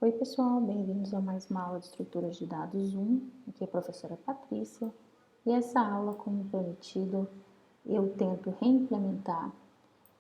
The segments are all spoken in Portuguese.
Oi pessoal, bem-vindos a mais uma aula de estruturas de dados 1, aqui é a professora Patrícia, e essa aula, como prometido, eu tento reimplementar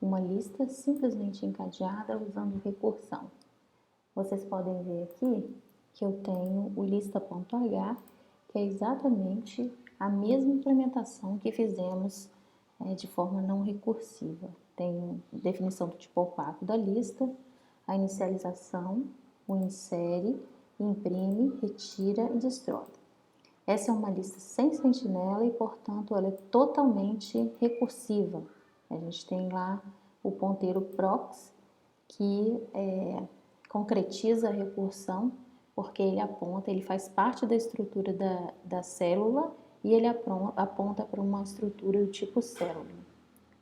uma lista simplesmente encadeada usando recursão. Vocês podem ver aqui que eu tenho o lista.h, que é exatamente a mesma implementação que fizemos de forma não recursiva. Tem definição do tipo opaco da lista, a inicialização, o insere, imprime, retira e destrói. Essa é uma lista sem sentinela e, portanto, ela é totalmente recursiva. A gente tem lá o ponteiro prox, que concretiza a recursão, porque ele aponta, ele faz parte da estrutura da célula e ele aponta para uma estrutura do tipo célula.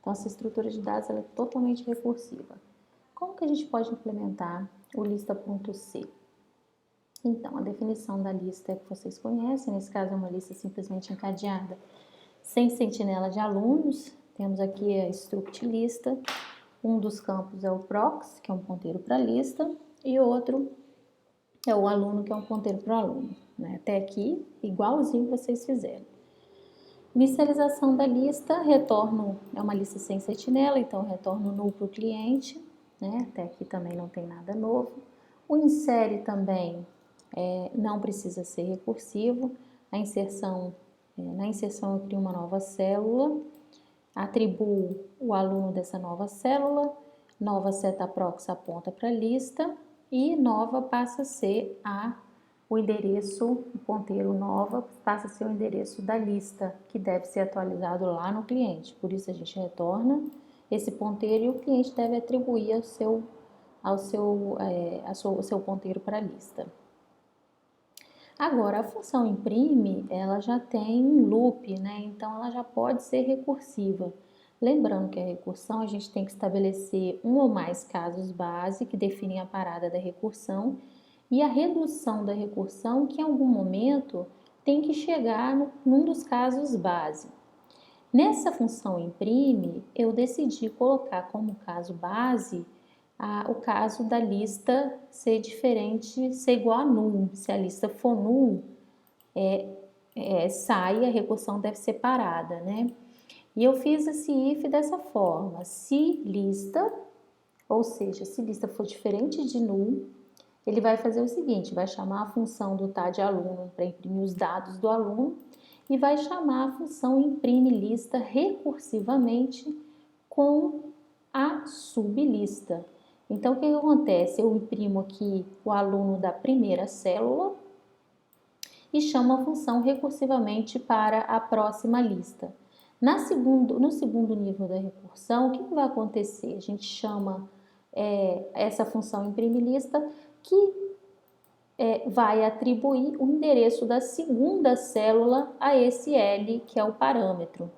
Então, essa estrutura de dados ela é totalmente recursiva. Como que a gente pode implementar o lista.c? Então, a definição da lista é que vocês conhecem, nesse caso é uma lista simplesmente encadeada, sem sentinela de alunos. Temos aqui a struct lista, um dos campos é o prox, que é um ponteiro para a lista, e outro é o aluno, que é um ponteiro para o aluno. Até aqui, igualzinho que vocês fizeram. Inicialização da lista, retorno, é uma lista sem sentinela, então retorno null para o cliente, até aqui também não tem nada novo. O insere também não precisa ser recursivo, a inserção, na inserção eu crio uma nova célula, atribuo o aluno dessa nova célula, nova seta prox aponta para a lista e nova passa a ser o endereço, o ponteiro nova passa a ser o endereço da lista, que deve ser atualizado lá no cliente. Por isso a gente retorna esse ponteiro e o cliente deve atribuir o seu ponteiro para a lista. Agora, a função imprime, ela já tem um loop, então ela já pode ser recursiva. Lembrando que a recursão, a gente tem que estabelecer um ou mais casos base que definem a parada da recursão e a redução da recursão, que em algum momento tem que chegar num dos casos base. Nessa função imprime, eu decidi colocar como caso base o caso da lista ser diferente, ser igual a null. Se a lista for null, sai, a recursão deve ser parada, E eu fiz esse if dessa forma: se lista, ou seja, se lista for diferente de null, ele vai fazer o seguinte, vai chamar a função do tá_de_aluno para imprimir os dados do aluno e vai chamar a função imprime lista recursivamente com a sublista. Então, o que acontece? Eu imprimo aqui o aluno da primeira célula e chamo a função recursivamente para a próxima lista. No segundo nível da recursão, o que vai acontecer? A gente chama essa função imprime lista que vai atribuir o endereço da segunda célula a esse L, que é o parâmetro.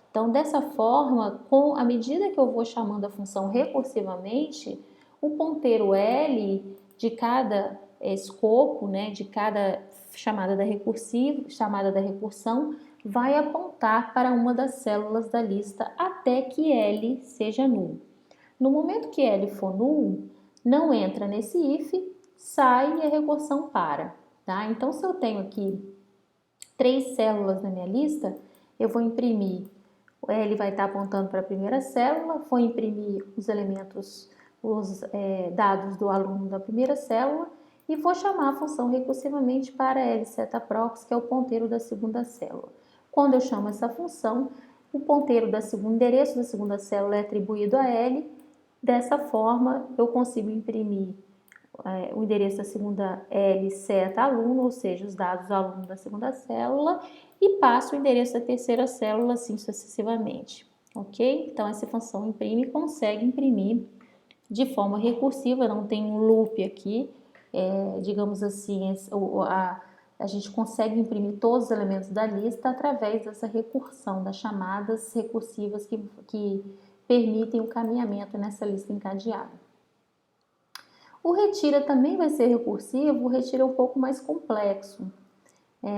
Então, dessa forma, à medida que eu vou chamando a função recursivamente, o ponteiro L de cada escopo, de cada chamada da recursão, vai apontar para uma das células da lista até que L seja null. No momento que L for null, não entra nesse if, sai e a recursão para. Tá? Então, se eu tenho aqui 3 células na minha lista, eu vou imprimir, ele vai estar apontando para a primeira célula, vou imprimir os elementos, os dados do aluno da primeira célula e vou chamar a função recursivamente para lsetaprox, que é o ponteiro da segunda célula. Quando eu chamo essa função, o ponteiro do endereço da segunda célula é atribuído a L. Dessa forma, eu consigo imprimir o endereço da segunda L seta aluno, ou seja, os dados do aluno da segunda célula, e passo o endereço da terceira célula, assim sucessivamente, ok? Então, essa função imprime consegue imprimir de forma recursiva, não tem um loop aqui, digamos assim, a gente consegue imprimir todos os elementos da lista através dessa recursão, das chamadas recursivas que permitem o caminhamento nessa lista encadeada. O retira também vai ser recursivo, o retira é um pouco mais complexo,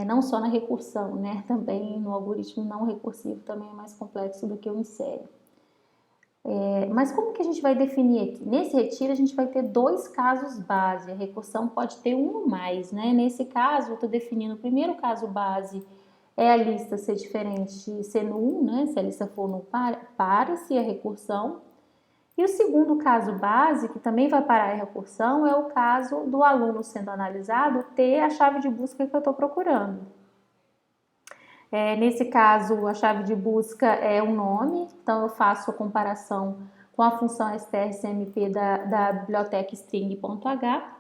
não só na recursão, também no algoritmo não recursivo também é mais complexo do que o insere. Mas como que a gente vai definir aqui? Nesse retiro, a gente vai ter dois casos base. A recursão pode ter um ou mais, né? Nesse caso, eu estou definindo o primeiro caso base, é a lista ser diferente, ser null, né? Se a lista for null, para-se a recursão. E o segundo caso base, que também vai parar a recursão, é o caso do aluno sendo analisado ter a chave de busca que eu estou procurando. Nesse caso, a chave de busca é um nome, então eu faço a comparação com a função strcmp da biblioteca string.h.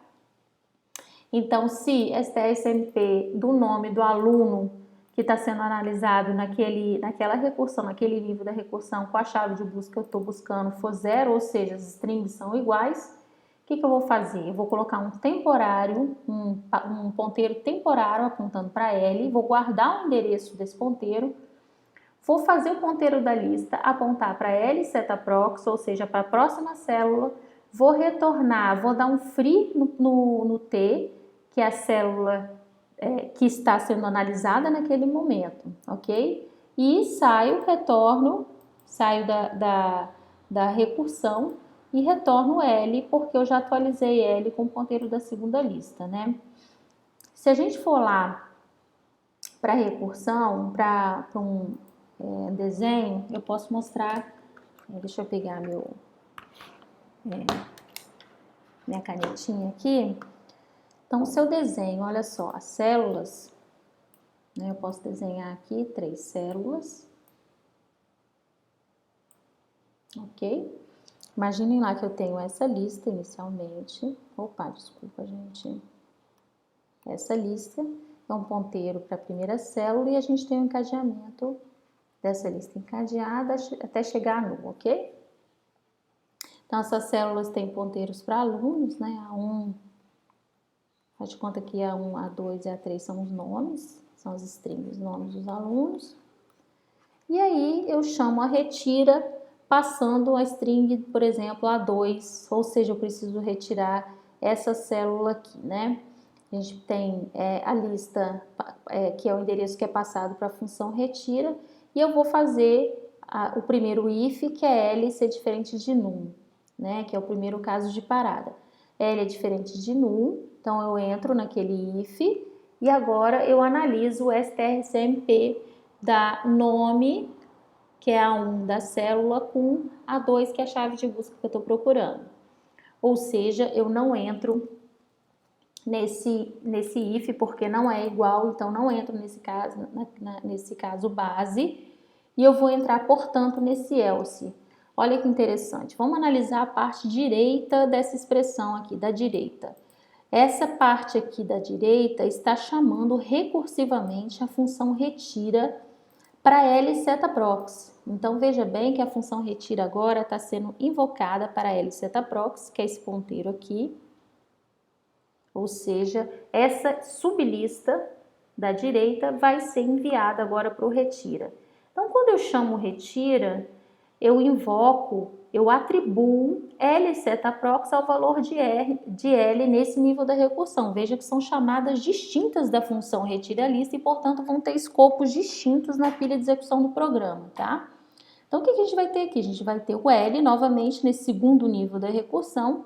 Então, se strcmp do nome do aluno que está sendo analisado naquela recursão, naquele nível da recursão, com a chave de busca que eu estou buscando for 0, ou seja, as strings são iguais, o que eu vou fazer? Eu vou colocar um temporário, um ponteiro temporário apontando para L, vou guardar o endereço desse ponteiro, vou fazer o ponteiro da lista apontar para L setaprox, ou seja, para a próxima célula, vou retornar, vou dar um free no T, que é a célula que está sendo analisada naquele momento, ok? E retorno, saio da recursão e retorno L, porque eu já atualizei L com o ponteiro da segunda lista, né? Se a gente for lá para recursão, para um desenho, eu posso mostrar, deixa eu pegar minha canetinha aqui. Então, o seu desenho, olha só, as células, né, eu posso desenhar aqui 3 células, ok? Imaginem lá que eu tenho essa lista inicialmente. Opa, desculpa, gente. Essa lista é um ponteiro para a primeira célula e a gente tem um encadeamento dessa lista encadeada até chegar a null, ok? Então, essas células têm ponteiros para alunos, né? A1, faz de conta que A1, A2 e A3 são os nomes, são as strings, os nomes dos alunos. E aí eu chamo a retira passando a string, por exemplo, A2, ou seja, eu preciso retirar essa célula aqui, né? A gente tem a lista, que é o endereço que é passado para a função retira, e eu vou fazer o primeiro if, que é L ser diferente de null, né? Que é o primeiro caso de parada. L é diferente de null, então eu entro naquele if, e agora eu analiso o strcmp da nome, que é A1 da célula, com A2, que é a chave de busca que eu estou procurando. Ou seja, eu não entro nesse if, porque não é igual, então não entro nesse caso base, e eu vou entrar, portanto, nesse else. Olha que interessante. Vamos analisar a parte direita dessa expressão aqui, da direita. Essa parte aqui da direita está chamando recursivamente a função retira para L setaprox. Então, veja bem que a função retira agora está sendo invocada para L setaprox, que é esse ponteiro aqui. Ou seja, essa sublista da direita vai ser enviada agora para o retira. Então, quando eu chamo retira, eu invoco, eu atribuo L setaprox ao valor de L nesse nível da recursão. Veja que são chamadas distintas da função retira lista e, portanto, vão ter escopos distintos na pilha de execução do programa, tá? Então, o que a gente vai ter aqui? A gente vai ter o L novamente nesse segundo nível da recursão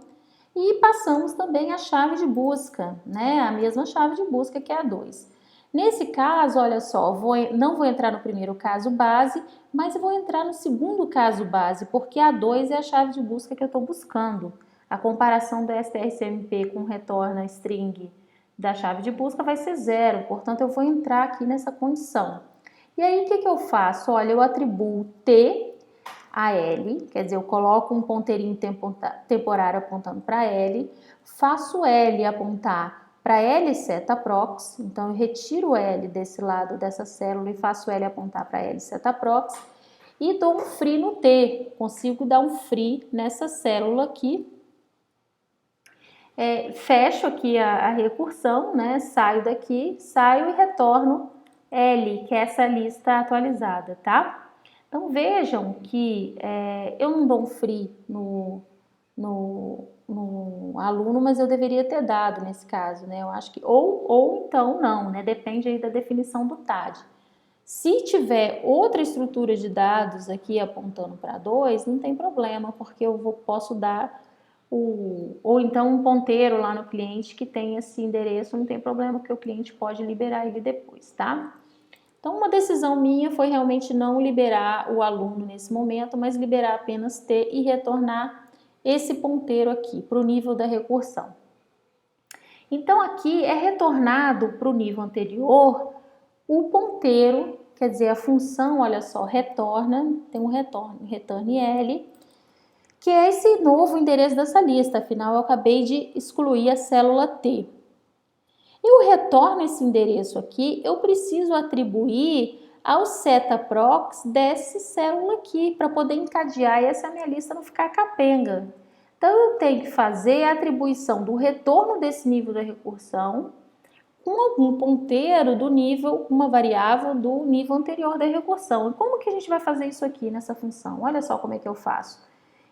e passamos também a chave de busca, né? A mesma chave de busca que é a 2. Nesse caso, olha só, não vou entrar no primeiro caso base, mas vou entrar no segundo caso base, porque a 2 é a chave de busca que eu estou buscando. A comparação do strcmp com retorna string da chave de busca vai ser 0, portanto eu vou entrar aqui nessa condição. E aí o que eu faço? Olha, eu atribuo T a L, quer dizer, eu coloco um ponteirinho temporário apontando para L, faço L apontar para L setaprox, então eu retiro L desse lado dessa célula e faço L apontar para L setaprox e dou um free no T, consigo dar um free nessa célula aqui. Fecho aqui a recursão, né? Saio daqui, saio e retorno L, que é essa lista atualizada, tá? Então, vejam que eu não dou um free no aluno, mas eu deveria ter dado nesse caso, né? Eu acho que, ou então não, né? Depende aí da definição do TAD. Se tiver outra estrutura de dados aqui apontando para 2, não tem problema, porque eu posso dar ou então um ponteiro lá no cliente que tem esse endereço, não tem problema, porque o cliente pode liberar ele depois, tá? Então, uma decisão minha foi realmente não liberar o aluno nesse momento, mas liberar apenas T e retornar esse ponteiro aqui para o nível da recursão. Então, aqui é retornado para o nível anterior o ponteiro, quer dizer, a função, olha só, retorna, tem um return L, que é esse novo endereço dessa lista, afinal eu acabei de excluir a célula T. Eu retorno esse endereço aqui, eu preciso atribuir ao setaprox dessa célula aqui, para poder encadear e essa minha lista não ficar capenga. Então, eu tenho que fazer a atribuição do retorno desse nível da recursão com algum ponteiro do nível, uma variável do nível anterior da recursão. E como que a gente vai fazer isso aqui nessa função? Olha só como é que eu faço.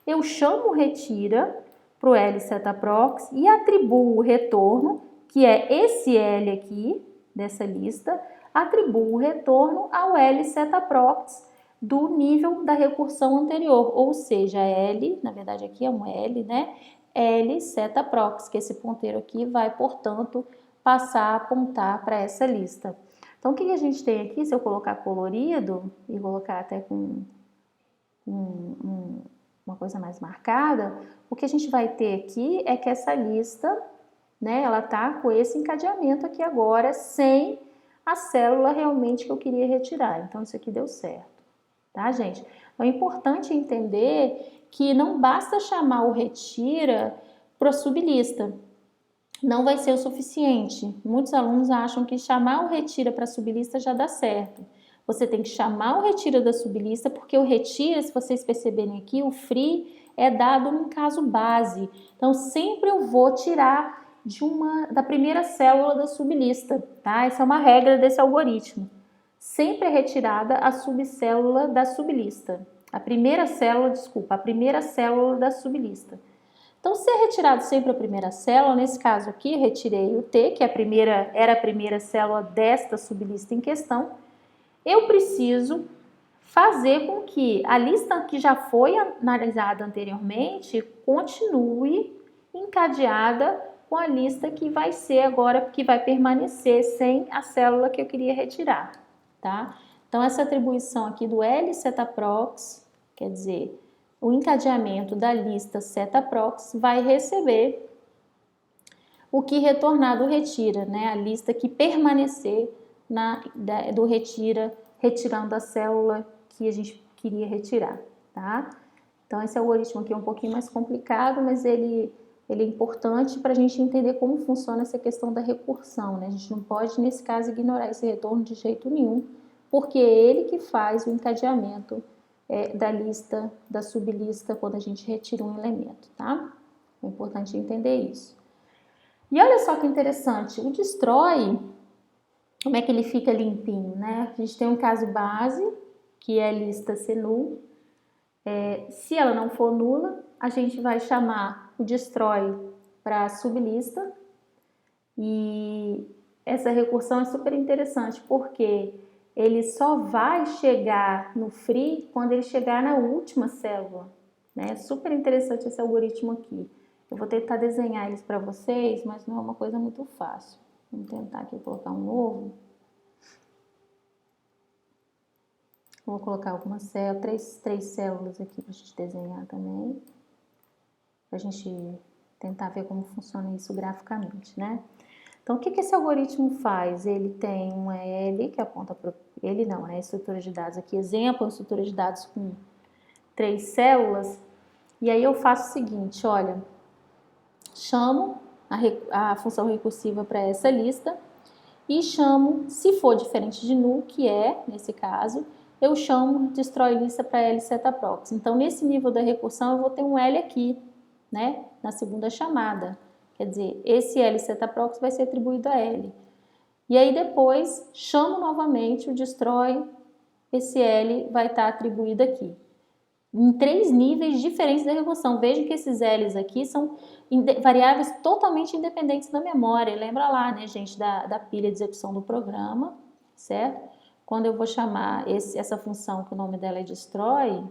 Eu chamo o retira para o L setaprox e atribuo o retorno, que é esse L aqui, dessa lista, atribuo o retorno ao L setaprox do nível da recursão anterior, ou seja, L, na verdade aqui é um L, né? L setaprox, que esse ponteiro aqui vai, portanto, passar a apontar para essa lista. Então, o que a gente tem aqui, se eu colocar colorido e colocar até com uma coisa mais marcada, o que a gente vai ter aqui é que essa lista, né, ela tá com esse encadeamento aqui agora, sem a célula realmente que eu queria retirar. Então, isso aqui deu certo, tá, gente? Então, é importante entender que não basta chamar o retira para a sublista. Não vai ser o suficiente. Muitos alunos acham que chamar o retira para a sublista já dá certo. Você tem que chamar o retira da sublista, porque o retira, se vocês perceberem aqui, o free é dado num caso base. Então, sempre eu vou tirar da primeira célula da sublista, tá? Essa é uma regra desse algoritmo. Sempre é retirada a subcélula da sublista. A primeira célula da sublista. Então, se é retirado sempre a primeira célula, nesse caso aqui, eu retirei o T, que era a primeira célula desta sublista em questão, eu preciso fazer com que a lista que já foi analisada anteriormente continue encadeada com a lista que vai ser agora, que vai permanecer sem a célula que eu queria retirar, tá? Então, essa atribuição aqui do L setaprox, quer dizer, o encadeamento da lista setaprox vai receber o que retornar do retira, né? A lista que permanecer do retira, retirando a célula que a gente queria retirar, tá? Então, esse algoritmo aqui é um pouquinho mais complicado, mas ele é importante para a gente entender como funciona essa questão da recursão, né? A gente não pode, nesse caso, ignorar esse retorno de jeito nenhum, porque é ele que faz o encadeamento da lista, da sublista, quando a gente retira um elemento, tá? É importante entender isso. E olha só que interessante, o destroy, como é que ele fica limpinho, né? A gente tem um caso base, que é a lista ser null. Se ela não for nula, a gente vai chamar o destroy para a sublista. E essa recursão é super interessante, porque ele só vai chegar no free quando ele chegar na última célula, né? Super interessante esse algoritmo aqui. Eu vou tentar desenhar eles para vocês, mas não é uma coisa muito fácil. Vamos tentar aqui colocar um novo. Vou colocar algumas células, três células aqui para a gente desenhar também. Para a gente tentar ver como funciona isso graficamente, né? Então, o que esse algoritmo faz? Ele tem um L que aponta para... Ele não, né? Estrutura de dados aqui, exemplo, estrutura de dados com 3 células. E aí eu faço o seguinte, olha, chamo a função recursiva para essa lista e chamo, se for diferente de null, que é, nesse caso, eu chamo destroy lista para L setaprox. Então, nesse nível da recursão, eu vou ter um L aqui, né? Na segunda chamada. Quer dizer, esse L setaprox vai ser atribuído a L. E aí depois, chamo novamente o destroy, esse L vai estar atribuído aqui. Em 3 níveis diferentes da recursão. Veja que esses L's aqui são variáveis totalmente independentes da memória. Lembra lá, né, gente, da pilha de execução do programa, certo? quando eu vou chamar essa função que o nome dela é destroy,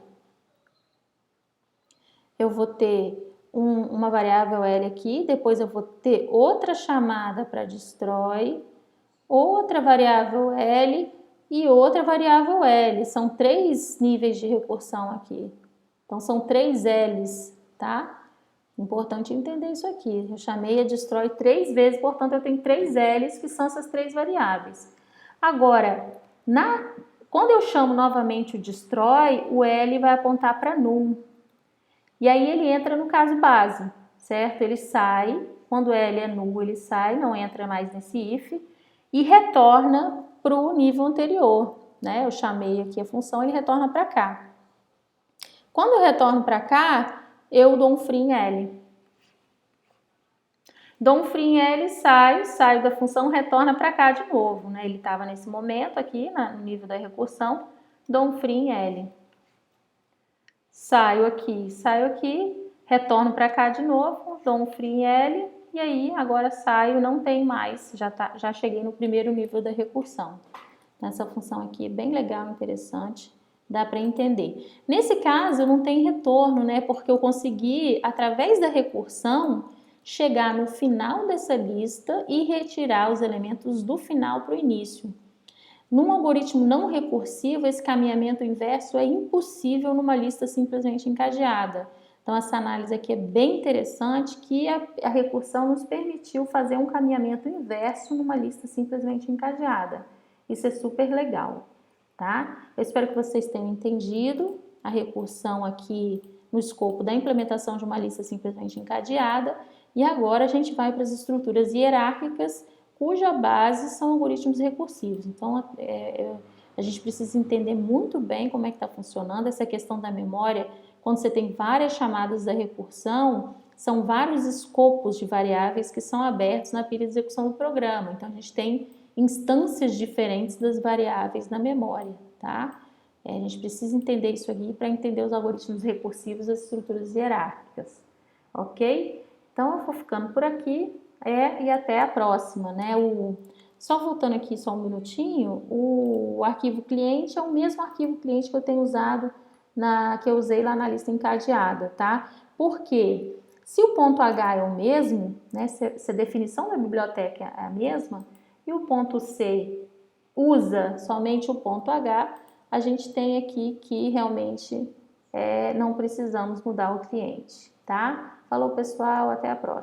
eu vou ter uma variável L aqui, depois eu vou ter outra chamada para destroy, outra variável L e outra variável L. São 3 níveis de recursão aqui. Então, são 3 L's, tá? Importante entender isso aqui. Eu chamei a destroy 3 vezes, portanto, eu tenho 3 L's, que são essas 3 variáveis. Agora, quando eu chamo novamente o destroy, o L vai apontar para null. E aí ele entra no caso base, certo? Ele sai, quando L é null, ele sai, não entra mais nesse if, e retorna para o nível anterior, né? Eu chamei aqui a função, ele retorna para cá. Quando eu retorno para cá, eu dou um free em L. Dou um free em L, saio da função, retorna para cá de novo, né? Ele estava nesse momento aqui, no nível da recursão, dou um free em L. Saio aqui, retorno para cá de novo, dou um free em L, e aí agora saio, não tem mais, já cheguei no primeiro nível da recursão. Essa função aqui é bem legal, interessante, dá para entender. Nesse caso, não tem retorno, né? Porque eu consegui, através da recursão, chegar no final dessa lista e retirar os elementos do final para o início. Num algoritmo não recursivo, esse caminhamento inverso é impossível numa lista simplesmente encadeada. Então, essa análise aqui é bem interessante, que a recursão nos permitiu fazer um caminhamento inverso numa lista simplesmente encadeada. Isso é super legal, tá? Eu espero que vocês tenham entendido a recursão aqui no escopo da implementação de uma lista simplesmente encadeada. E agora a gente vai para as estruturas hierárquicas, cuja base são algoritmos recursivos. Então, a gente precisa entender muito bem como é que está funcionando essa questão da memória. Quando você tem várias chamadas da recursão, são vários escopos de variáveis que são abertos na pilha de execução do programa. Então, a gente tem instâncias diferentes das variáveis na memória, tá? A gente precisa entender isso aqui para entender os algoritmos recursivos das estruturas hierárquicas, ok? Então, eu vou ficando por aqui e até a próxima, né? Só voltando aqui só um minutinho, o arquivo cliente é o mesmo arquivo cliente que eu tenho usado, que eu usei lá na lista encadeada, tá? Porque se o ponto H é o mesmo, né? Se a definição da biblioteca é a mesma, e o ponto C usa somente o ponto H, a gente tem aqui que realmente não precisamos mudar o cliente, tá? Falou, pessoal, até a próxima.